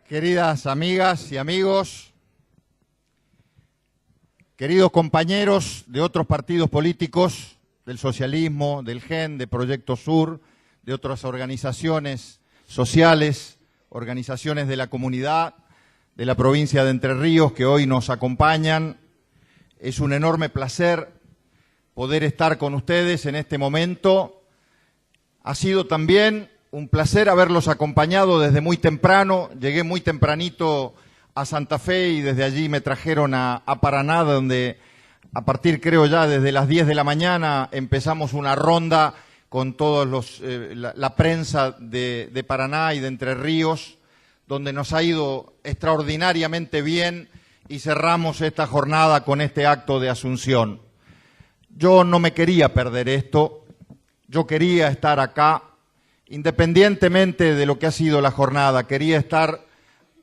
Queridas amigas y amigos, queridos compañeros de otros partidos políticos, del socialismo, del GEN, de Proyecto Sur, de otras organizaciones sociales, organizaciones de la comunidad, de la provincia de Entre Ríos que hoy nos acompañan. Es un enorme placer poder estar con ustedes en este momento. Ha sido también un placer haberlos acompañado desde muy temprano. Llegué muy tempranito a Santa Fe y desde allí me trajeron a Paraná, donde a partir, creo ya, desde las 10 de la mañana empezamos una ronda con todos la prensa de Paraná y de Entre Ríos, donde nos ha ido extraordinariamente bien y cerramos esta jornada con este acto de asunción. Yo no me quería perder esto, yo quería estar acá, independientemente de lo que ha sido la jornada, quería estar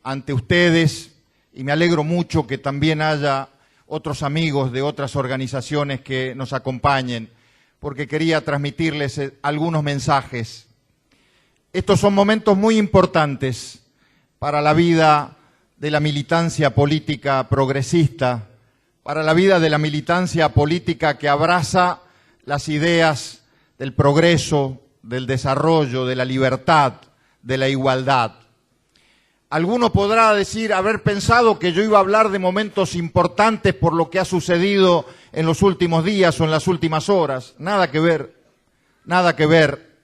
ante ustedes y me alegro mucho que también haya otros amigos de otras organizaciones que nos acompañen, porque quería transmitirles algunos mensajes. Estos son momentos muy importantes para la vida de la militancia política progresista, para la vida de la militancia política que abraza las ideas del progreso, del desarrollo, de la libertad, de la igualdad. Alguno podrá decir haber pensado que yo iba a hablar de momentos importantes por lo que ha sucedido en los últimos días o en las últimas horas. Nada que ver, nada que ver.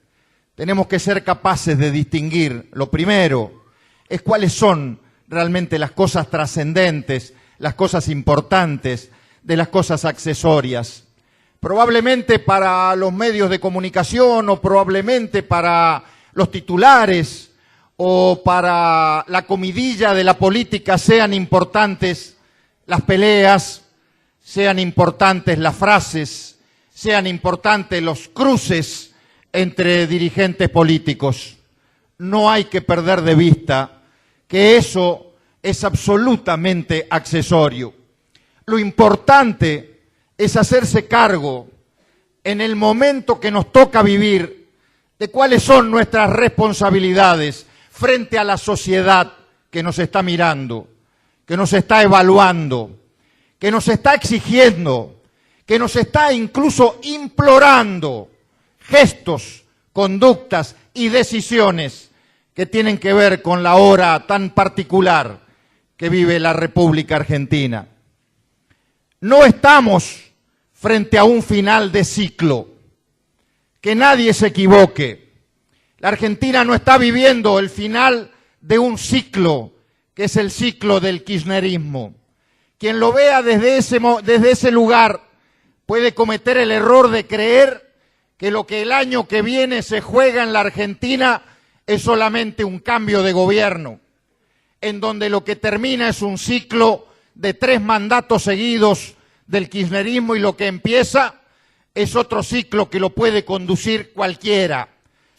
Tenemos que ser capaces de distinguir. Lo primero es cuáles son realmente las cosas trascendentes, las cosas importantes de las cosas accesorias. Probablemente para los medios de comunicación o probablemente para los titulares o para la comidilla de la política sean importantes las peleas, sean importantes las frases, sean importantes los cruces entre dirigentes políticos. No hay que perder de vista que eso es absolutamente accesorio. Lo importante es hacerse cargo en el momento que nos toca vivir de cuáles son nuestras responsabilidades frente a la sociedad que nos está mirando, que nos está evaluando, que nos está exigiendo, que nos está incluso implorando gestos, conductas y decisiones que tienen que ver con la hora tan particular que vive la República Argentina. No estamos frente a un final de ciclo. Que nadie se equivoque. La Argentina no está viviendo el final de un ciclo, que es el ciclo del kirchnerismo. Quien lo vea desde ese lugar puede cometer el error de creer que lo que el año que viene se juega en la Argentina es solamente un cambio de gobierno, en donde lo que termina es un ciclo de 3 mandatos seguidos del kirchnerismo y lo que empieza es otro ciclo que lo puede conducir cualquiera.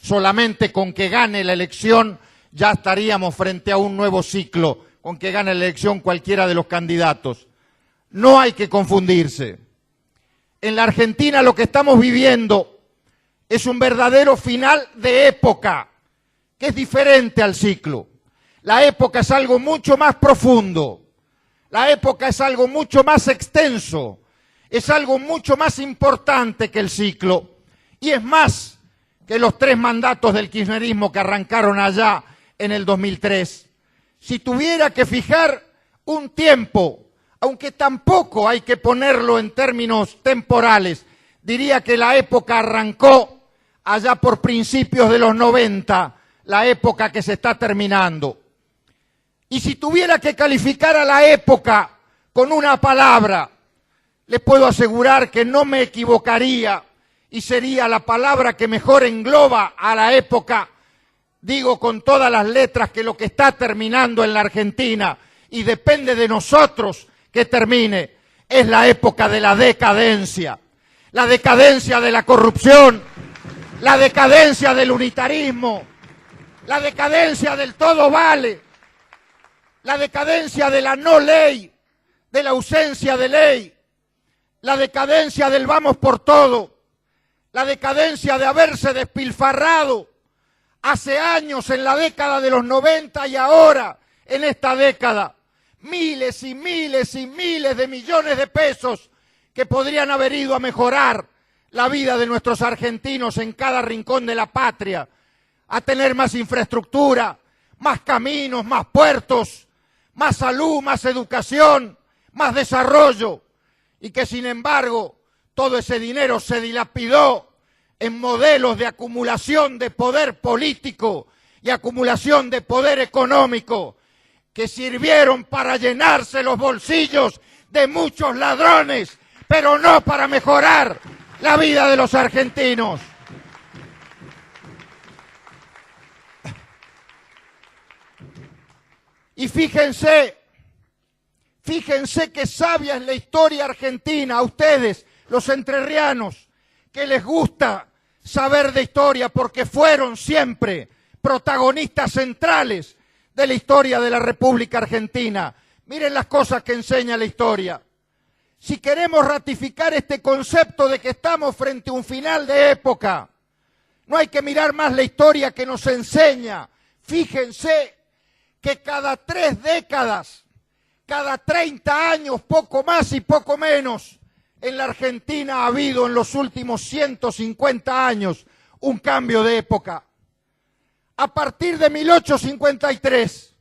Solamente con que gane la elección ya estaríamos frente a un nuevo ciclo, con que gane la elección cualquiera de los candidatos. No hay que confundirse. En la Argentina lo que estamos viviendo es un verdadero final de época, que es diferente al ciclo. La época es algo mucho más profundo. La época es algo mucho más extenso, es algo mucho más importante que el ciclo y es más que los 3 mandatos del kirchnerismo que arrancaron allá en el 2003. Si tuviera que fijar un tiempo, aunque tampoco hay que ponerlo en términos temporales, diría que la época arrancó allá por principios de los 90, la época que se está terminando. Y si tuviera que calificar a la época con una palabra, les puedo asegurar que no me equivocaría y sería la palabra que mejor engloba a la época. Digo con todas las letras que lo que está terminando en la Argentina, y depende de nosotros que termine, es la época de la decadencia de la corrupción, la decadencia del unitarismo, la decadencia del todo vale, la decadencia de la no ley, de la ausencia de ley, la decadencia del vamos por todo, la decadencia de haberse despilfarrado hace años en la década de los 90 y ahora en esta década. Miles y miles y miles de millones de pesos que podrían haber ido a mejorar la vida de nuestros argentinos en cada rincón de la patria, a tener más infraestructura, más caminos, más puertos, más salud, más educación, más desarrollo, y que sin embargo todo ese dinero se dilapidó en modelos de acumulación de poder político y acumulación de poder económico que sirvieron para llenarse los bolsillos de muchos ladrones, pero no para mejorar la vida de los argentinos. Y fíjense qué sabia es la historia argentina, a ustedes, los entrerrianos, que les gusta saber de historia porque fueron siempre protagonistas centrales de la historia de la República Argentina. Miren las cosas que enseña la historia. Si queremos ratificar este concepto de que estamos frente a un final de época, no hay que mirar más la historia que nos enseña. Fíjense que cada 3 décadas, cada 30 años, poco más y poco menos, en la Argentina ha habido en los últimos 150 años un cambio de época. A partir de 1853,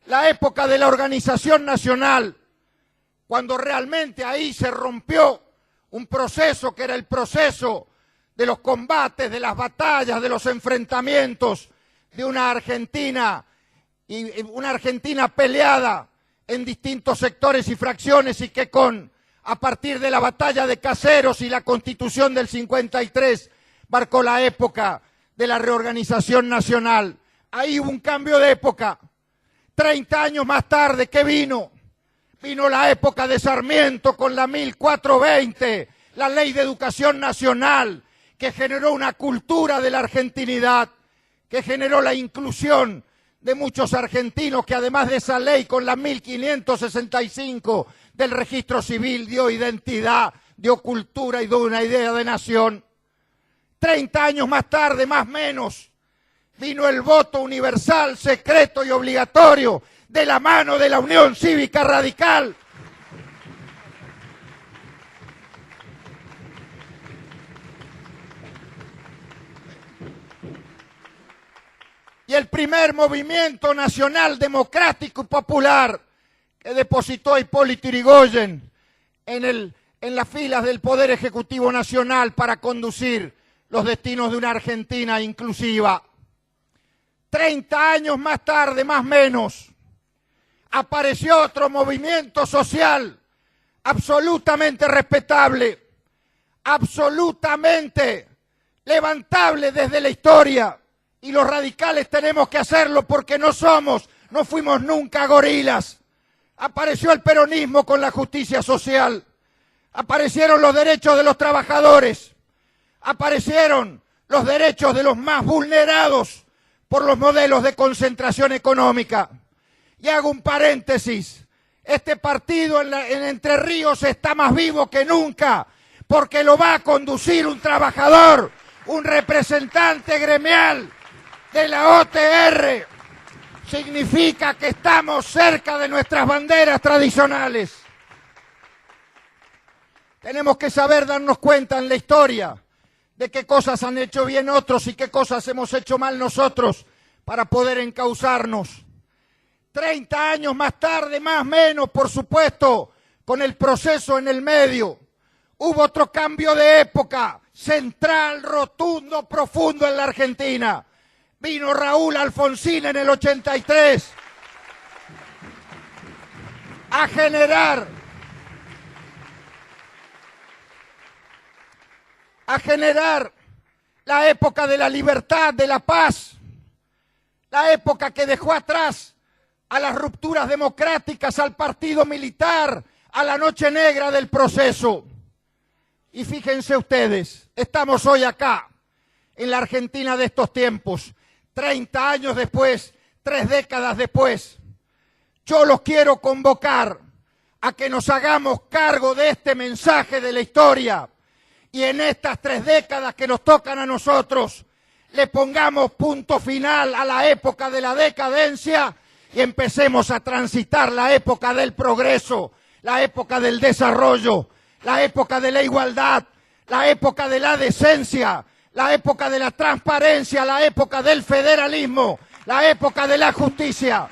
la época de la Organización Nacional, cuando realmente ahí se rompió un proceso que era el proceso de los combates, de las batallas, de los enfrentamientos de una Argentina peleada en distintos sectores y fracciones y que a partir de la batalla de Caseros y la Constitución del 53 marcó la época de la reorganización nacional. Ahí hubo un cambio de época. 30 años más tarde, ¿qué vino? Vino la época de Sarmiento con la 1420, la Ley de Educación Nacional, que generó una cultura de la argentinidad, que generó la inclusión de muchos argentinos, que además de esa ley, con la 1565 del registro civil, dio identidad, dio cultura y dio una idea de nación. 30 años más tarde, más o menos, vino el voto universal, secreto y obligatorio, de la mano de la Unión Cívica Radical. Y el primer movimiento nacional democrático y popular que depositó a Hipólito Yrigoyen en las filas del Poder Ejecutivo Nacional para conducir los destinos de una Argentina inclusiva. 30 años más tarde, más o menos, apareció otro movimiento social absolutamente respetable, absolutamente levantable desde la historia. Y los radicales tenemos que hacerlo porque no fuimos nunca gorilas. Apareció el peronismo con la justicia social, aparecieron los derechos de los trabajadores, aparecieron los derechos de los más vulnerados por los modelos de concentración económica. Y hago un paréntesis, este partido en Entre Ríos está más vivo que nunca, porque lo va a conducir un trabajador, un representante gremial de la OTR. Significa que estamos cerca de nuestras banderas tradicionales. Tenemos que saber darnos cuenta en la historia de qué cosas han hecho bien otros y qué cosas hemos hecho mal nosotros para poder encauzarnos. 30 años más tarde, más o menos, por supuesto, con el proceso en el medio, hubo otro cambio de época, central, rotundo, profundo en la Argentina. Vino Raúl Alfonsín en el 83 a generar la época de la libertad, de la paz, la época que dejó atrás a las rupturas democráticas, al partido militar, a la noche negra del proceso. Y fíjense ustedes, estamos hoy acá, en la Argentina de estos tiempos, 30 años después, 3 décadas después. Yo los quiero convocar a que nos hagamos cargo de este mensaje de la historia y en estas 3 décadas que nos tocan a nosotros, le pongamos punto final a la época de la decadencia y empecemos a transitar la época del progreso, la época del desarrollo, la época de la igualdad, la época de la decencia, la época de la transparencia, la época del federalismo, la época de la justicia.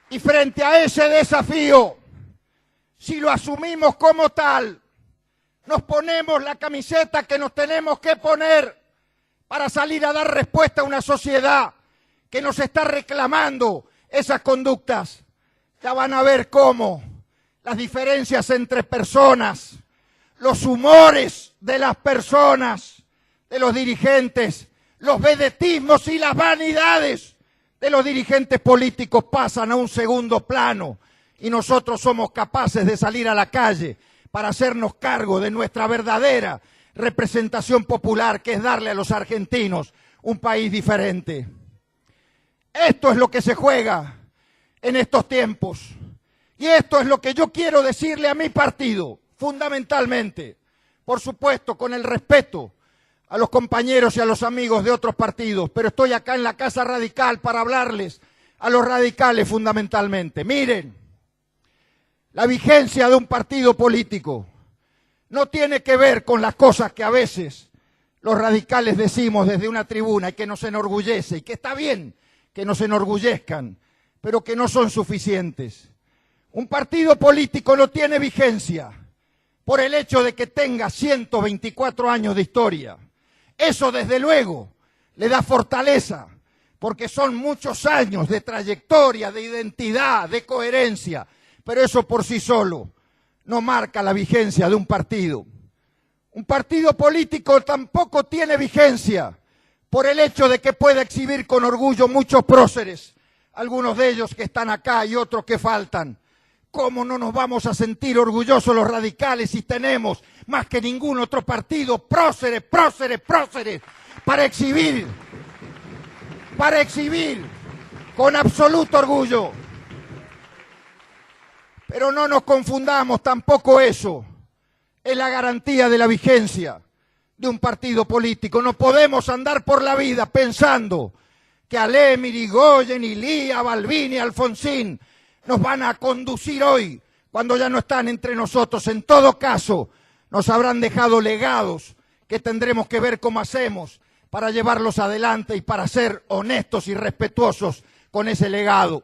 Y frente a ese desafío, si lo asumimos como tal, nos ponemos la camiseta que nos tenemos que poner para salir a dar respuesta a una sociedad que nos está reclamando esas conductas. Ya van a ver cómo las diferencias entre personas, los humores de las personas, de los dirigentes, los vedetismos y las vanidades de los dirigentes políticos pasan a un segundo plano y nosotros somos capaces de salir a la calle para hacernos cargo de nuestra verdadera representación popular, que es darle a los argentinos un país diferente. Esto es lo que se juega en estos tiempos y esto es lo que yo quiero decirle a mi partido, fundamentalmente, por supuesto con el respeto a los compañeros y a los amigos de otros partidos, pero estoy acá en la Casa Radical para hablarles a los radicales fundamentalmente. Miren, la vigencia de un partido político no tiene que ver con las cosas que a veces los radicales decimos desde una tribuna y que nos enorgullece, y que está bien que nos enorgullezcan, pero que no son suficientes. Un partido político no tiene vigencia por el hecho de que tenga 124 años de historia. Eso, desde luego, le da fortaleza, porque son muchos años de trayectoria, de identidad, de coherencia, pero eso por sí solo no marca la vigencia de un partido. Un partido político tampoco tiene vigencia por el hecho de que pueda exhibir con orgullo muchos próceres, algunos de ellos que están acá y otros que faltan. ¿Cómo no nos vamos a sentir orgullosos los radicales si tenemos más que ningún otro partido próceres, próceres, próceres, para exhibir con absoluto orgullo? Pero no nos confundamos, tampoco eso es la garantía de la vigencia de un partido político. No podemos andar por la vida pensando que Alem, Irigoyen, Ilía, Balbini, Alfonsín nos van a conducir hoy cuando ya no están entre nosotros. En todo caso, nos habrán dejado legados que tendremos que ver cómo hacemos para llevarlos adelante y para ser honestos y respetuosos con ese legado.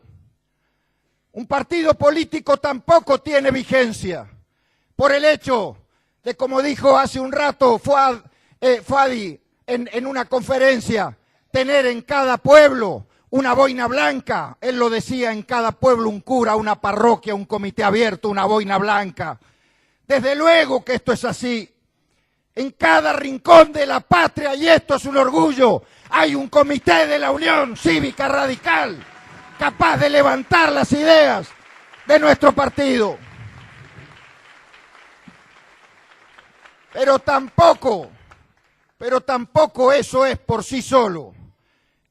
Un partido político tampoco tiene vigencia por el hecho de, como dijo hace un rato Fadi en una conferencia, tener en cada pueblo una boina blanca. Él lo decía, en cada pueblo un cura, una parroquia, un comité abierto, una boina blanca. Desde luego que esto es así. En cada rincón de la patria, y esto es un orgullo, hay un comité de la Unión Cívica Radical capaz de levantar las ideas de nuestro partido. Pero tampoco eso es por sí solo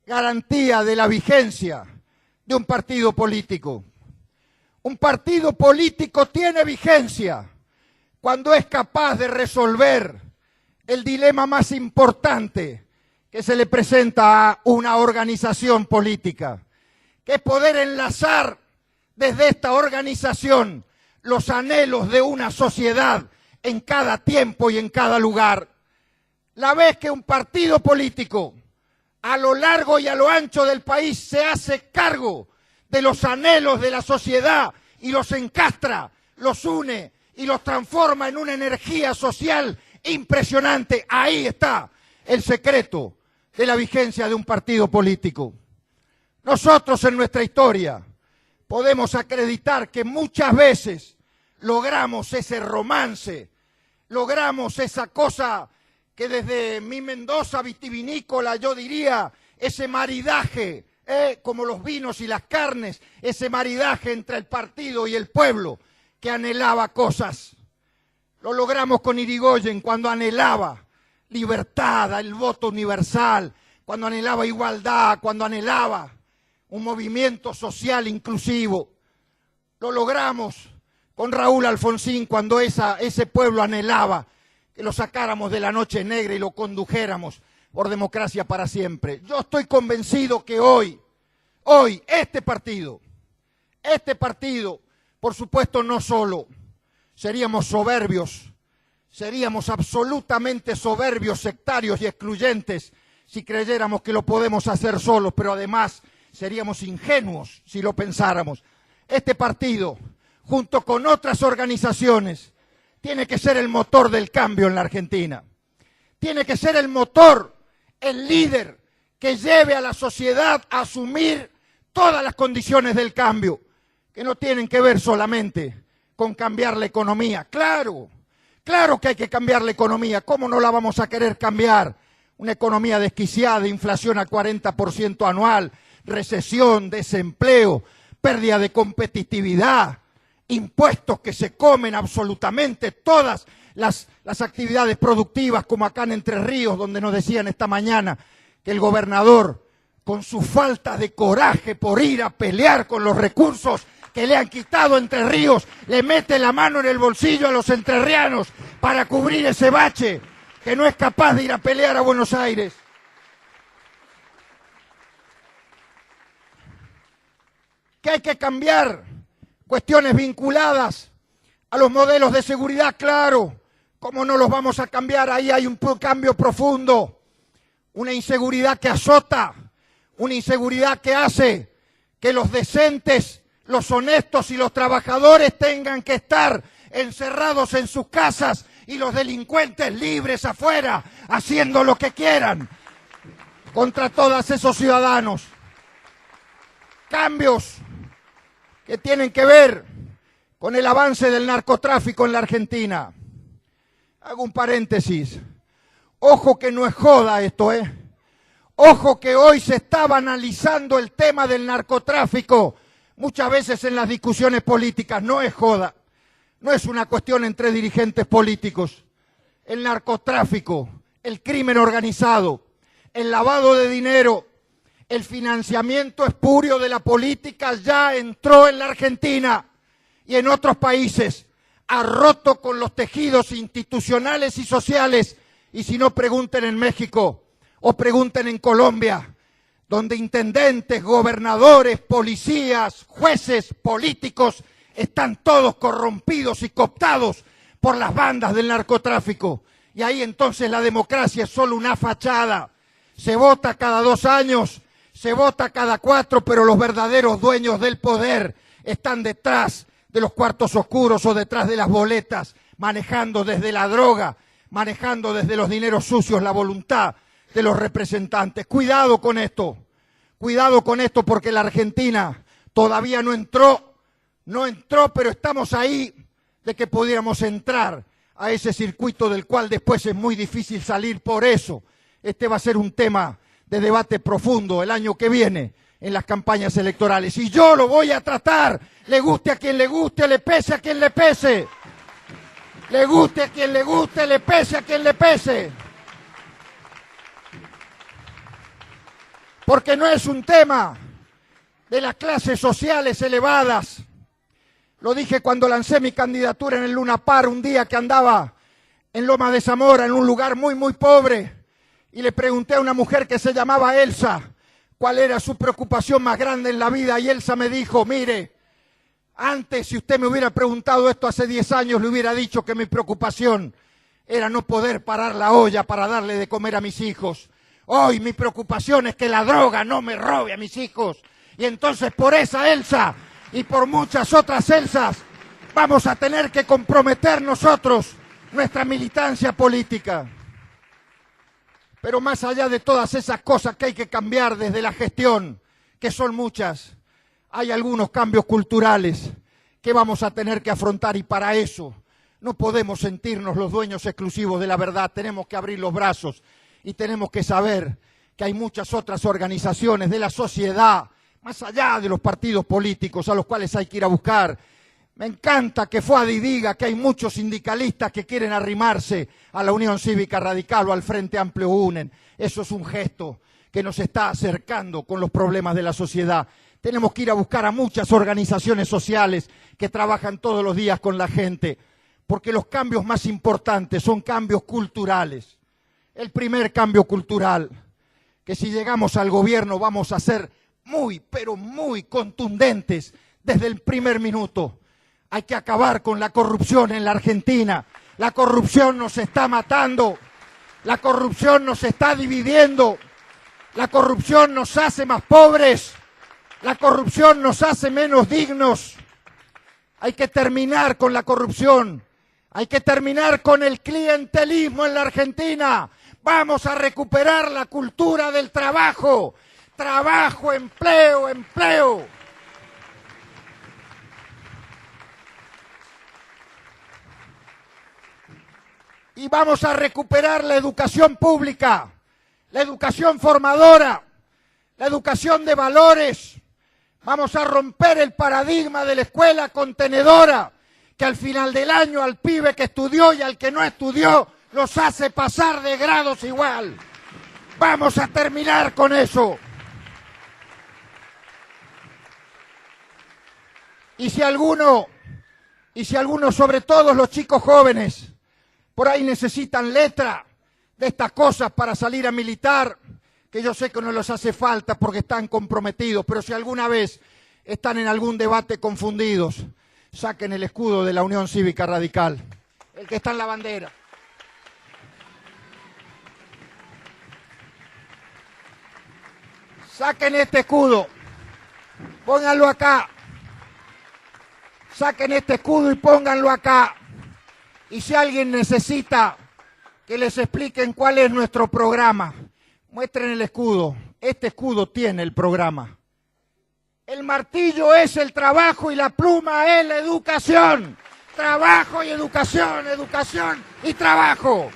garantía de la vigencia de un partido político. Un partido político tiene vigencia cuando es capaz de resolver el dilema más importante que se le presenta a una organización política, que es poder enlazar desde esta organización los anhelos de una sociedad en cada tiempo y en cada lugar. La vez que un partido político a lo largo y a lo ancho del país se hace cargo de los anhelos de la sociedad y los encastra, los une y los transforma en una energía social impresionante, ahí está el secreto de la vigencia de un partido político. Nosotros en nuestra historia podemos acreditar que muchas veces logramos ese romance, logramos esa cosa que desde mi Mendoza vitivinícola yo diría, ese maridaje, como los vinos y las carnes, ese maridaje entre el partido y el pueblo que anhelaba cosas. Lo logramos con Irigoyen cuando anhelaba libertad, el voto universal, cuando anhelaba igualdad, cuando anhelaba un movimiento social inclusivo. Lo logramos con Raúl Alfonsín cuando ese pueblo anhelaba que lo sacáramos de la noche negra y lo condujéramos por Democracia para Siempre. Yo estoy convencido que hoy, este partido, por supuesto no solo, seríamos soberbios, seríamos absolutamente soberbios, sectarios y excluyentes si creyéramos que lo podemos hacer solos, pero además seríamos ingenuos si lo pensáramos. Este partido, junto con otras organizaciones, tiene que ser el motor del cambio en la Argentina. Tiene que ser el motor, el líder que lleve a la sociedad a asumir todas las condiciones del cambio, que no tienen que ver solamente con cambiar la economía. Claro que hay que cambiar la economía. ¿Cómo no la vamos a querer cambiar? Una economía desquiciada, inflación al 40% anual, recesión, desempleo, pérdida de competitividad, impuestos que se comen absolutamente todas las actividades productivas, como acá en Entre Ríos, donde nos decían esta mañana que el gobernador, con su falta de coraje por ir a pelear con los recursos que le han quitado Entre Ríos, le mete la mano en el bolsillo a los entrerrianos para cubrir ese bache, que no es capaz de ir a pelear a Buenos Aires. Que hay que cambiar cuestiones vinculadas a los modelos de seguridad, claro. ¿Cómo no los vamos a cambiar? Ahí hay un cambio profundo. Una inseguridad que azota, una inseguridad que hace que los decentes, los honestos y los trabajadores tengan que estar encerrados en sus casas y los delincuentes libres afuera, haciendo lo que quieran contra todos esos ciudadanos. Cambios que tienen que ver con el avance del narcotráfico en la Argentina. Hago un paréntesis. Ojo que no es joda esto, ¿eh? Ojo que hoy se está banalizando el tema del narcotráfico muchas veces en las discusiones políticas. No es joda, no es una cuestión entre dirigentes políticos. El narcotráfico, el crimen organizado, el lavado de dinero, el financiamiento espurio de la política ya entró en la Argentina y en otros países. Ha roto con los tejidos institucionales y sociales. Y si no, pregunten en México o pregunten en Colombia, donde intendentes, gobernadores, policías, jueces, políticos, están todos corrompidos y cooptados por las bandas del narcotráfico. Y ahí entonces la democracia es solo una fachada. Se vota cada 2 años, se vota cada 4, pero los verdaderos dueños del poder están detrás de los cuartos oscuros o detrás de las boletas, manejando desde la droga, manejando desde los dineros sucios la voluntad de los representantes. Cuidado con esto porque la Argentina todavía no entró, pero estamos ahí de que pudiéramos entrar a ese circuito del cual después es muy difícil salir. Por eso, este va a ser un tema de debate profundo el año que viene en las campañas electorales. Y yo lo voy a tratar, le guste a quien le guste, le pese a quien le pese. Le guste a quien le guste, le pese a quien le pese. Porque no es un tema de las clases sociales elevadas. Lo dije cuando lancé mi candidatura en el Luna Park, un día que andaba en Loma de Zamora, en un lugar muy, muy pobre, y le pregunté a una mujer que se llamaba Elsa cuál era su preocupación más grande en la vida, y Elsa me dijo, mire, antes si usted me hubiera preguntado esto hace 10 años, le hubiera dicho que mi preocupación era no poder parar la olla para darle de comer a mis hijos. Hoy mi preocupación es que la droga no me robe a mis hijos. Y entonces por esa Elsa y por muchas otras Elsas vamos a tener que comprometer nosotros nuestra militancia política. Pero más allá de todas esas cosas que hay que cambiar desde la gestión, que son muchas, hay algunos cambios culturales que vamos a tener que afrontar y para eso no podemos sentirnos los dueños exclusivos de la verdad. Tenemos que abrir los brazos y tenemos que saber que hay muchas otras organizaciones de la sociedad, más allá de los partidos políticos, a los cuales hay que ir a buscar. Me encanta que Fuadi diga que hay muchos sindicalistas que quieren arrimarse a la Unión Cívica Radical o al Frente Amplio UNEN. Eso es un gesto que nos está acercando con los problemas de la sociedad. Tenemos que ir a buscar a muchas organizaciones sociales que trabajan todos los días con la gente. porque los cambios más importantes son cambios culturales. El primer cambio cultural, que si llegamos al gobierno vamos a ser muy, pero muy contundentes desde el primer minuto. Hay que acabar con la corrupción en la Argentina. La corrupción nos está matando, la corrupción nos está dividiendo, la corrupción nos hace más pobres, la corrupción nos hace menos dignos. Hay que terminar con la corrupción, hay que terminar con el clientelismo en la Argentina. Vamos a recuperar la cultura del trabajo, trabajo, empleo, empleo. Y vamos a recuperar la educación pública, la educación formadora, la educación de valores. Vamos a romper el paradigma de la escuela contenedora, que al final del año al pibe que estudió y al que no estudió los hace pasar de grados igual. Vamos a terminar con eso. Y si alguno, sobre todo los chicos jóvenes, por ahí necesitan letra de estas cosas para salir a militar, que yo sé que no les hace falta porque están comprometidos, pero si alguna vez están en algún debate confundidos, saquen el escudo de la Unión Cívica Radical, el que está en la bandera. Saquen este escudo, pónganlo acá. Saquen este escudo y pónganlo acá. Y si alguien necesita que les expliquen cuál es nuestro programa, muestren el escudo. Este escudo tiene el programa. El martillo es el trabajo y la pluma es la educación. Trabajo y educación, educación y trabajo.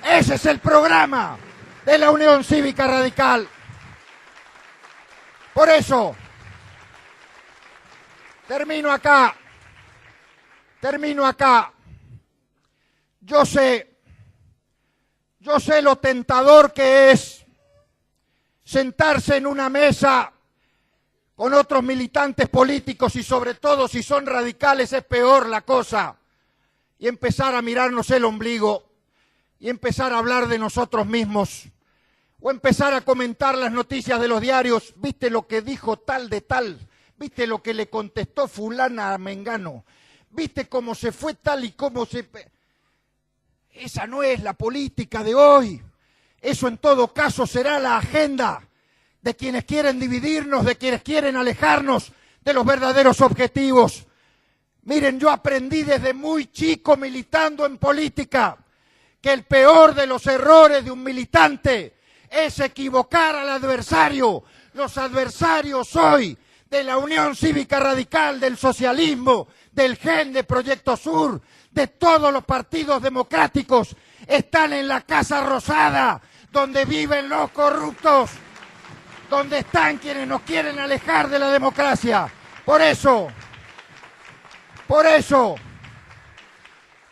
Ese es el programa de la Unión Cívica Radical. Por eso, termino acá. Yo sé lo tentador que es sentarse en una mesa con otros militantes políticos y sobre todo si son radicales es peor la cosa, y empezar a mirarnos el ombligo y empezar a hablar de nosotros mismos o empezar a comentar las noticias de los diarios. ¿Viste lo que dijo tal de tal? ¿Viste lo que le contestó fulana a Mengano? ¿Viste cómo se fue tal y cómo se...? Esa no es la política de hoy. Eso en todo caso será la agenda de quienes quieren dividirnos, de quienes quieren alejarnos de los verdaderos objetivos. Miren, yo aprendí desde muy chico militando en política que el peor de los errores de un militante es equivocar al adversario. Los adversarios hoy de la Unión Cívica Radical, del socialismo, del GEN, de Proyecto Sur, de todos los partidos democráticos, están en la Casa Rosada, donde viven los corruptos, donde están quienes nos quieren alejar de la democracia. Por eso,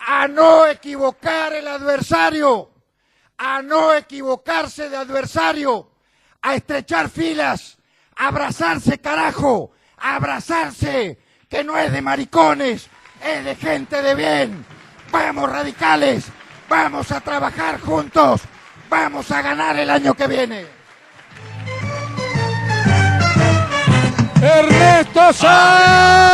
a no equivocar el adversario, a no equivocarse de adversario, a estrechar filas, a abrazarse, carajo, a abrazarse, que no es de maricones, es de gente de bien. Vamos, radicales, vamos a trabajar juntos, vamos a ganar el año que viene. Ernesto Sáenz.